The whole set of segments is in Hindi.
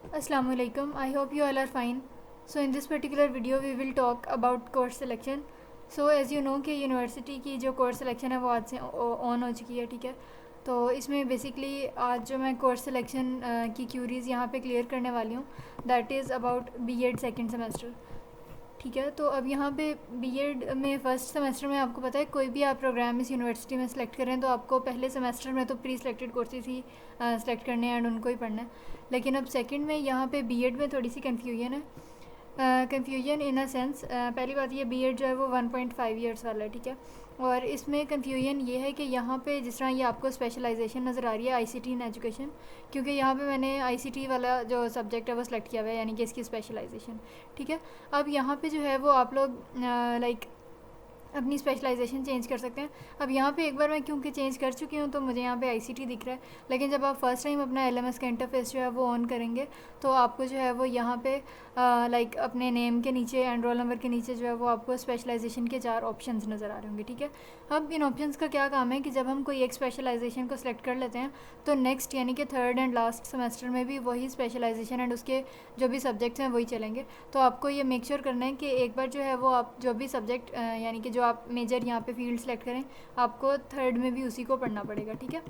Assalamu alaikum. I hope you all are fine. So in this particular video we will talk about course selection. So as you know कि यूनिवर्सिटी की जो कोर्स सिलेक्शन है वो आज से ऑन हो चुकी है, ठीक है। तो इसमें बेसिकली आज जो मैं कोर्स सिलेक्शन की क्यूरीज़ यहाँ पे क्लियर करने वाली हूँ, that is about BEd second semester, ठीक है। तो अब यहाँ पे बीएड में फ़र्स्ट सेमेस्टर में आपको पता है कोई भी आप प्रोग्राम इस यूनिवर्सिटी में सेलेक्ट करें तो आपको पहले सेमेस्टर में तो प्री सेलेक्टेड कोर्सेज ही सेलेक्ट करने हैं एंड उनको ही पढ़ना है। लेकिन अब सेकंड में यहाँ पे बीएड में थोड़ी सी कन्फ्यूजन है। कन्फ्यूजन इन अ सेंस, पहली बात ये बीएड जो है वो 1.5 ईयर्स वाला है, ठीक है। और इसमें कन्फ्यूजन ये है कि यहाँ पे जिस तरह ये आपको स्पेशलाइजेशन नज़र आ रही है आईसीटी इन एजुकेशन, क्योंकि यहाँ पे मैंने आईसीटी वाला जो सब्जेक्ट है वो सिलेक्ट किया हुआ है, यानी कि इसकी स्पेशलाइजेशन, ठीक है। अब यहाँ पे जो है वो आप लोग लाइक अपनी स्पेशलाइजेशन चेंज कर सकते हैं। अब यहाँ पे एक बार मैं क्योंकि चेंज कर चुकी हूँ तो मुझे यहाँ पे आईसीटी दिख रहा है, लेकिन जब आप फर्स्ट टाइम अपना एलएमएस का इंटरफेस जो है वो ऑन करेंगे तो आपको जो है वो यहाँ पे लाइक अपने नेम के नीचे एंड रोल नंबर के नीचे जो है वो आपको स्पेशलाइजेशन के 4 ऑप्शंस नज़र आ रहे होंगे, ठीक है। अब इन ऑप्शंस का क्या काम है कि जब हम कोई एक स्पेशलाइजेशन को सिलेक्ट कर लेते हैं तो नेक्स्ट यानी कि थर्ड एंड लास्ट सेमेस्टर में भी वही स्पेशलाइजेशन एंड उसके जो भी सब्जेक्ट्स हैं वही चलेंगे। तो आपको ये मेक श्योर करना है कि एक बार जो है वो आप जो भी सब्जेक्ट यानी कि जो आप मेजर यहाँ पे फील्ड सेलेक्ट करें आपको थर्ड में भी उसी को पढ़ना पड़ेगा, ठीक है।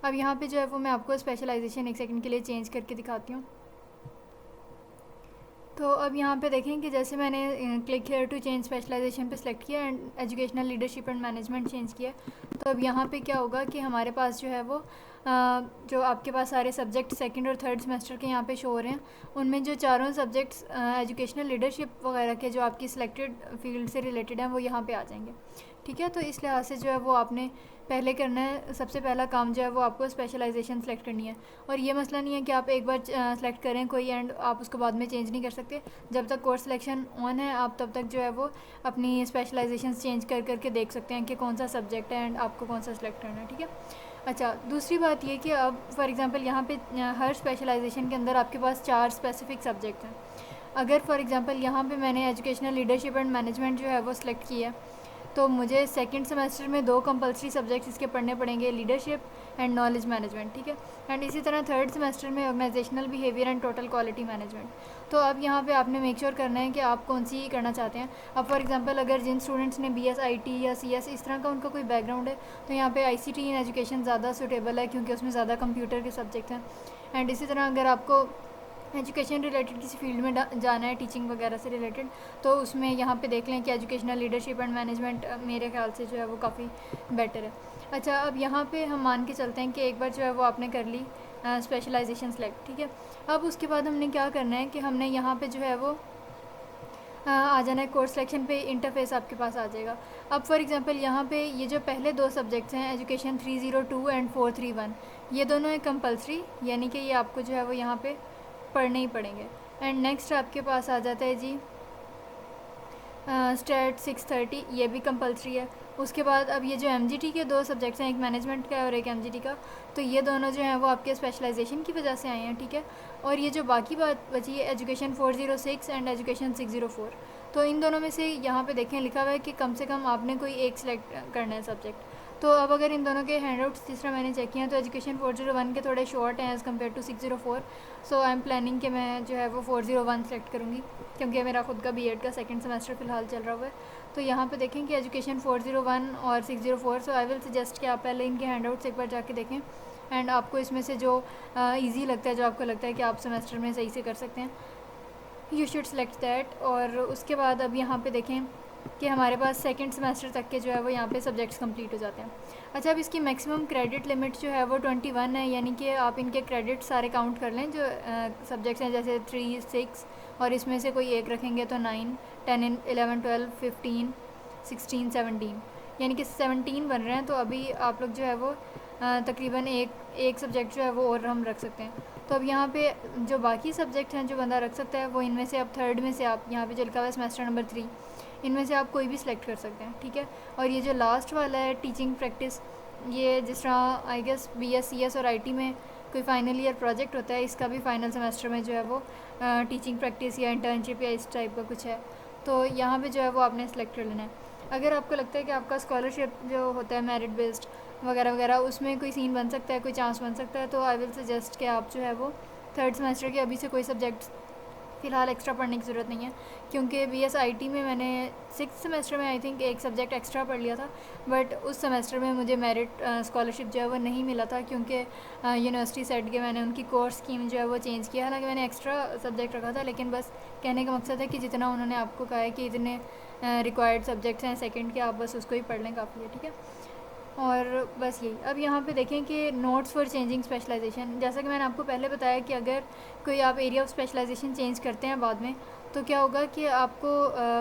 अब यहाँ पे जो है वो मैं आपको स्पेशलाइजेशन एक सेकंड के लिए चेंज करके दिखाती हूँ। तो अब यहाँ पे देखें कि जैसे मैंने click here to change specialisation पे सिलेक्ट किया and educational leadership and management change किया, तो अब यहाँ पे क्या होगा कि हमारे पास जो है वो जो आपके पास सारे सब्जेक्ट सेकंड और थर्ड सेमेस्टर के यहाँ पे शो हो रहे हैं, उनमें जो चारों सब्जेक्ट्स एजुकेशनल लीडरशिप वगैरह के जो आपकी सिलेक्टेड फील्ड से रिलेटेड हैं वो यहाँ पे आ जाएंगे, ठीक है। तो इस लिहाज से जो है वो आपने पहले करना है, सबसे पहला काम जो है वो आपको स्पेशलाइजेशन सेलेक्ट करनी है। और ये मसला नहीं है कि आप एक बार सेलेक्ट करें कोई एंड आप उसको बाद में चेंज नहीं कर सकते। जब तक कोर्स सिलेक्शन ऑन है आप तब तक जो है वो अपनी स्पेशलाइजेशन चेंज कर करके देख सकते हैं कि कौन सा सब्जेक्ट है एंड आपको कौन सा सिलेक्ट करना है, ठीक है। अच्छा, दूसरी बात ये कि अब फॉर एग्ज़ाम्पल यहाँ पे हर स्पेशलाइजेशन के अंदर आपके पास 4 स्पेसिफिक सब्जेक्ट हैं। अगर फॉर एग्ज़ाम्पल यहाँ पे मैंने एजुकेशनल लीडरशिप एंड मैनेजमेंट जो है वो सिलेक्ट किया है तो मुझे सेकंड सेमेस्टर में 2 कंपलसरी सब्जेक्ट्स इसके पढ़ने पड़ेंगे, लीडरशिप एंड नॉलेज मैनेजमेंट, ठीक है। एंड इसी तरह थर्ड सेमेस्टर में organisational behaviour and total quality management. तो अब यहाँ पे आपने मेक श्योर करना है कि आप कौन सी करना चाहते हैं। अब फॉर एग्जांपल अगर जिन स्टूडेंट्स ने बीएस आईटी या सीएस इस तरह का उनका कोई बैकग्राउंड है तो यहाँ पे आईसीटी इन एजुकेशन ज़्यादा सूटेबल है क्योंकि उसमें ज़्यादा कंप्यूटर के सब्जेक्ट हैं। एंड इसी तरह अगर आपको एजुकेशन रिलेटेड किसी फील्ड में जाना है, टीचिंग वगैरह से रिलेटेड, तो उसमें यहाँ पे देख लें कि एजुकेशनल लीडरशिप एंड मैनेजमेंट मेरे ख्याल से जो है वो काफ़ी बेटर है। अच्छा, अब यहाँ पे हम मान के चलते हैं कि एक बार जो है वो आपने कर ली स्पेशलाइजेशन सेलेक्ट, ठीक है। अब उसके बाद हमने क्या करना है कि हमने यहाँ पे जो है वो आ जाना है कोर्स सिलेक्शन पे, इंटरफेस आपके पास आ जाएगा। अब फॉर एग्जांपल यहाँ पे ये जो पहले 2 सब्जेक्ट्स हैं एजुकेशन 302 एंड 431, ये दोनों हैं कंपलसरी, यानी कि ये आपको जो है वो यहाँ पे पढ़ने ही पड़ेंगे। एंड नेक्स्ट आपके पास आ जाता है जी स्टेट 630, ये भी कंपलसरी है। उसके बाद अब ये जो एमजीटी के 2 सब्जेक्ट्स हैं, एक मैनेजमेंट का और एक एमजीटी का, तो ये दोनों जो हैं वो आपके स्पेशलाइजेशन की वजह से आए हैं, ठीक है। और ये जो बाकी बात बची है एजुकेशन 406 एंड एजुकेशन 604, तो इन दोनों में से यहाँ पे देखें लिखा हुआ है कि कम से कम आपने कोई एक सिलेक्ट करना है सब्जेक्ट। तो अब अगर इन दोनों के हैंडआउट्स जिस तरह मैंने चेक किया तो एजुकेशन 401 के थोड़े शॉर्ट हैं as compare to 604, so I am planning कि मैं जो है वो 401 सेलेक्ट करूँगी क्योंकि मेरा खुद का बीएड का सेकंड सेमेस्टर फ़िलहाल चल रहा हुआ है। तो यहाँ पे देखें कि एजुकेशन 401 और 604, सो आई विल सजेस्ट कि आप पहले इनके हैंडआउट्स एक बार जाके देखें एंड आपको इसमें से जो ईजी लगता है, जो आपको लगता है कि आप सेमेस्टर में सही से कर सकते हैं, यू शुड सेलेक्ट दैट। और उसके बाद अब यहाँ पे देखें कि हमारे पास सेकंड सेमेस्टर तक के जो है वो यहाँ पे सब्जेक्ट्स कंप्लीट हो जाते हैं। अच्छा, अब इसकी मैक्सिमम क्रेडिट लिमिट जो है वो 21 है, यानी कि आप इनके क्रेडिट सारे काउंट कर लें जो सब्जेक्ट्स हैं, जैसे 3, 6 और इसमें से कोई एक रखेंगे तो 9, 10, 11, 12, 15, 16, 17, यानी कि 17 बन रहे हैं। तो अभी आप लोग जो है वो तकरीबन एक सब्जेक्ट जो है वो और हम रख सकते हैं। तो अब यहाँ पे जो बाकी सब्जेक्ट हैं जो बंदा रख सकता है वो इनमें से अब थर्ड में से आप यहाँ पे जो लिखा हुआ है सेमेस्टर नंबर 3, इनमें से आप कोई भी सिलेक्ट कर सकते हैं, ठीक है। और ये जो लास्ट वाला है टीचिंग प्रैक्टिस, ये जिस तरह आई गेस बीएस सीएस और आईटी में कोई फाइनल ईयर प्रोजेक्ट होता है, इसका भी फाइनल सेमेस्टर में जो है वो टीचिंग प्रैक्टिस या इंटर्नशिप या इस टाइप का कुछ है, तो यहाँ पे जो है वो आपने सेलेक्ट कर लेना है। अगर आपको लगता है कि आपका स्कॉलरशिप जो होता है मेरिट बेस्ड वगैरह वगैरह उसमें कोई सीन बन सकता है, कोई चांस बन सकता है, तो आई विल सजेस्ट कि आप जो है वो थर्ड सेमेस्टर के अभी से कोई सब्जेक्ट्स फ़िलहाल एक्स्ट्रा पढ़ने की ज़रूरत नहीं है, क्योंकि BSIT में मैंने 6th सेमेस्टर में आई थिंक एक सब्जेक्ट एक्स्ट्रा पढ़ लिया था, बट उस सेमेस्टर में मुझे मेरिट स्कॉलरशिप जो है वो नहीं मिला था, क्योंकि यूनिवर्सिटी सेट के मैंने उनकी कोर्स स्कीम जो है वो चेंज किया। हालांकि मैंने एक्स्ट्रा सब्जेक्ट रखा था, लेकिन बस कहने का मकसद है कि जितना उन्होंने आपको कहा है कि इतने रिक्वायर्ड सब्जेक्ट्स हैं सेकेंड के, आप बस उसको ही पढ़ लें, काफ़ी है, ठीक है। और बस यही। अब यहाँ पे देखें कि नोट्स फॉर चेंजिंग स्पेशलाइजेशन, जैसा कि मैंने आपको पहले बताया कि अगर कोई आप एरिया ऑफ स्पेशलाइजेशन चेंज करते हैं बाद में, तो क्या होगा कि आपको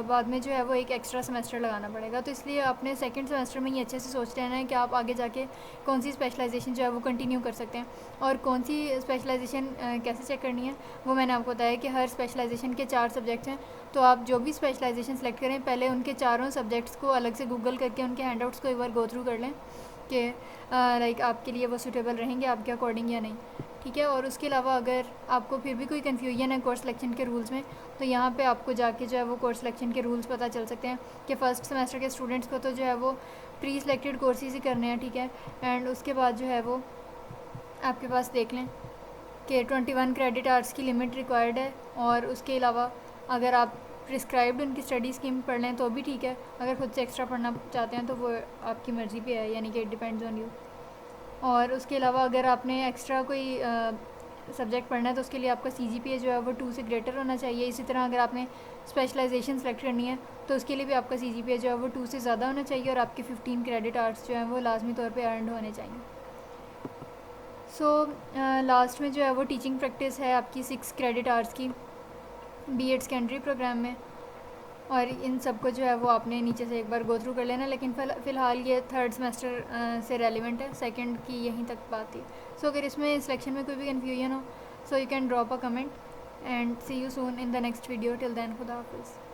बाद में जो है वो एक एक्स्ट्रा सेमेस्टर लगाना पड़ेगा। तो इसलिए आपने सेकंड सेमेस्टर में ही अच्छे से सोच लेना है कि आप आगे जाके कौन सी स्पेशलाइजेशन जो है वो कंटिन्यू कर सकते हैं, और कौन सी स्पेशलाइजेशन कैसे चेक करनी है वो मैंने आपको बताया कि हर स्पेशलाइजेशन के 4 सब्जेक्ट्स हैं। तो आप जो भी स्पेशलाइजेशन सेलेक्ट करें, पहले उनके चारों सब्जेक्ट्स को अलग से गूगल करके उनके हैंडआउट्स को एक बार गो थ्रू कर लें कि लाइक आपके लिए वो सूटेबल रहेंगे आपके अकॉर्डिंग या नहीं, ठीक है। और उसके अलावा अगर आपको फिर भी कोई कन्फ्यूजन है कोर्स सिलेक्शन के रूल्स में, तो यहाँ पे आपको जाके जो है वो कोर्स सिलेक्शन के रूल्स पता चल सकते हैं कि फ़र्स्ट सेमेस्टर के स्टूडेंट्स को तो जो है वो प्री सिलेक्टेड कोर्सेज ही करने हैं, ठीक है। एंड उसके बाद जो है वो आपके पास देख लें कि 21 क्रेडिट आवर्स की लिमिट रिक्वायर्ड है, और उसके अलावा अगर आप प्रिस्क्राइब्ड उनकी स्टडी स्कीम पढ़ लें तो भी ठीक है। अगर खुद से एक्स्ट्रा पढ़ना चाहते हैं तो वो आपकी मर्ज़ी पे है, यानी कि इट डिपेंड्स ऑन यू। और उसके अलावा अगर आपने एक्स्ट्रा कोई सब्जेक्ट पढ़ना है तो उसके लिए आपका CGPA जो है वो 2 से ग्रेटर होना चाहिए। इसी तरह अगर आपने स्पेशलाइजेशन सेलेक्ट करनी है तो उसके लिए भी आपका CGPA जो है वो 2 से ज़्यादा होना चाहिए, और आपके 15 क्रेडिट आवर्स जो हैं वो लाजमी तौर पे अर्नड होने चाहिए। लास्ट में जो है वो टीचिंग प्रैक्टिस है आपकी 6 क्रेडिट आवर्स की B.Ed सेकेंडरी प्रोग्राम में, और इन सब को जो है वो आपने नीचे से एक बार गो थ्रू कर लेना। लेकिन फ़िलहाल ये थर्ड सेमेस्टर से रेलिवेंट है, सेकंड की यहीं तक बात थी। सो अगर इसमें सिलेक्शन में कोई भी कन्फ्यूजन हो, so you can drop a comment and see you soon in the next video. Till then, खुदा हाफिज़।